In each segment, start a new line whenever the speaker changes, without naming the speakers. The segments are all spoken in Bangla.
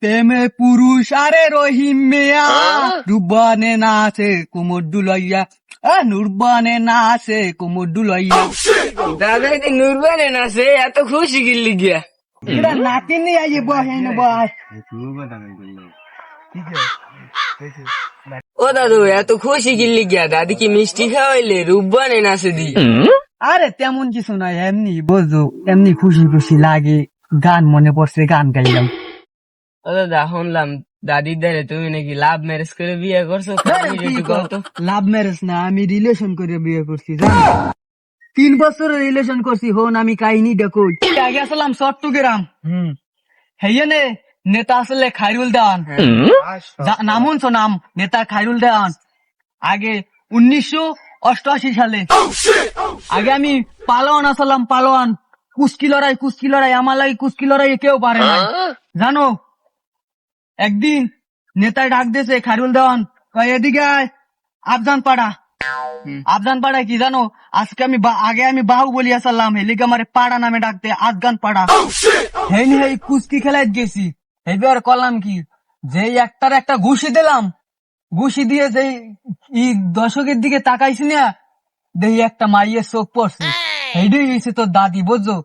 প্রেমে পুরুষ আরে রহিম মিয়া রুবানে না আছে কুমুর দুলাইয়া নুরবানে না আছে কুমুর দুলাইয়া
দাদা কি নুরবানে না সে এত খুশি গিল্লি গিয়া
এটা নাতিনি আইয়ে বহেন বস
ও দাদু এত খুশি গিল্লি গিয়া দাদি কি মিষ্টি খাওয়াইলে রূপবানে নাচে দি
আরে তেমন কিছু নয়, এমনি বুঝো, এমনি খুশি খুশি লাগে, গান মনে পড়ছে, গান গাইলাম।
ও দাদা শুনলাম দাদির দ্বারে তুমি নাকি লাভ ম্যারেজ করে বিয়ে করছো কত
লাভ ম্যারেজ না, আমি রিলেশন করে বিয়ে করছি জানো। 3 বছরের রিলেশন করছি। হন আমি কাহিনী দেখো, আগে আসলাম চট্টগ্রাম। হেয়েনে নেতা আসলে খায়রুল দেওয়ান, নাম শুনছো নাম? নেতা খায়রুল দেওয়ান। আগে 1988 সালে আগে আমি পালোয়ান আসলাম, পালোয়ান। কুস্কি লড়াই আমার লাগে কুস্কি লড়াই কেউ পারে না জানো। একদিন নেতায় ডাক দিয়েছে খায়রুল দেওয়ান, কয় এদিকে আয়, আফজান পাড়া কি জানো? আজকে আগে আমি বাহুবলী আসলাম, হেলিকে আমার পাড়া নামে ডাকতে, আফগান পাড়া। হেই কুস্কি খেলায় গেছি। এবার করলাম কি, যেই একটার একটা ঘুষি দিলাম, ঘুষি দিয়ে যেই দর্শকের দিকে তাকাইছি না, দেখি একটা মাইয়ের চোখ পড়ছে। এইটাই হয়েছে তোর দাদি, বুঝছো?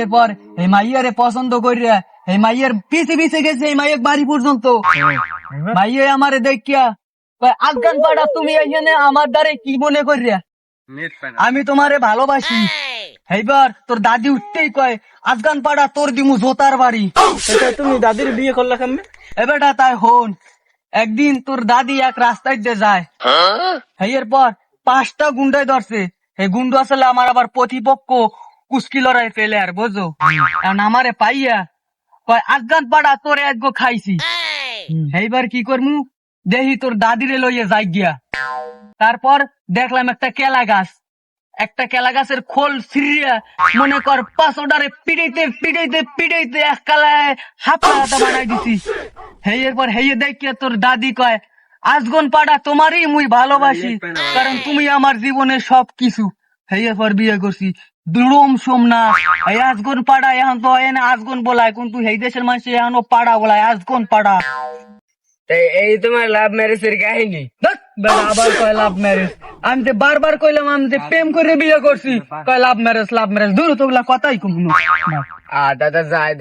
এর পর এই মাইয়ারে পছন্দ করিয়া এই মাইয়ের পিছে পিছে গেছে, এই মাইয়ের বাড়ি পর্যন্ত। মাইয়ে আমারে দেখিয়া কয়, আফগান পাড়া তুমি এখানে আমার দ্বারে কি মনে করিয়া? আমি তোমারে ভালোবাসি। এইবার তোর দাদি উঠতেই কয়, আফগান পাড়া তোর দিমু জোতার বাড়ি।
তুমি দাদির বিয়ে করলা কেমনে?
এবারটা তাই হন, একদিন তোর দাদি এক রাস্তায় দিয়ে যায়, এর পর 5টা গুন্ডায় ধরছে। এই গুন্ডু আসলে আমার আবার প্রতিপক্ষ, কুস্কি লড়াই ফেলে আর বুঝো। কারণ আমারে পাইয়া কয়, আফগান পাড়া তোরে একগো খাইছি। এইবার কি করমু, দেখি তোর দাদিরে লইয়ে যাই গিয়া। তারপর দেখলাম একটা কেলা গাছের খোল ছিঁড়িয়া মনে কর 5 পিড়াইতে এক কালায় হাতা বানাই দিছি। এরপর দেখিয়া তোর দাদি কয়, আজগন পাড়া তোমারই মুই ভালোবাসি, কারণ তুমি আমার জীবনের সব কিছু। এরপর বিয়ে করছি। দুরম সোমনা এই আজগন পাড়া, এখন তো হয় না আজগন বলায়, কিন্তু এই দেশের মানুষ এখনো পাড়া বলায়, আজগন পাড়া।
এই তোমার লাভ ম্যারেজের কাহিনী?
আবার কয় লাভ ম্যারেজ, আমি যে বারবার কইলাম আমি যে প্রেম করে বিয়ে করছি, কয় লাভ ম্যারেজ দূর, তো কথাই কম।
দাদা যায়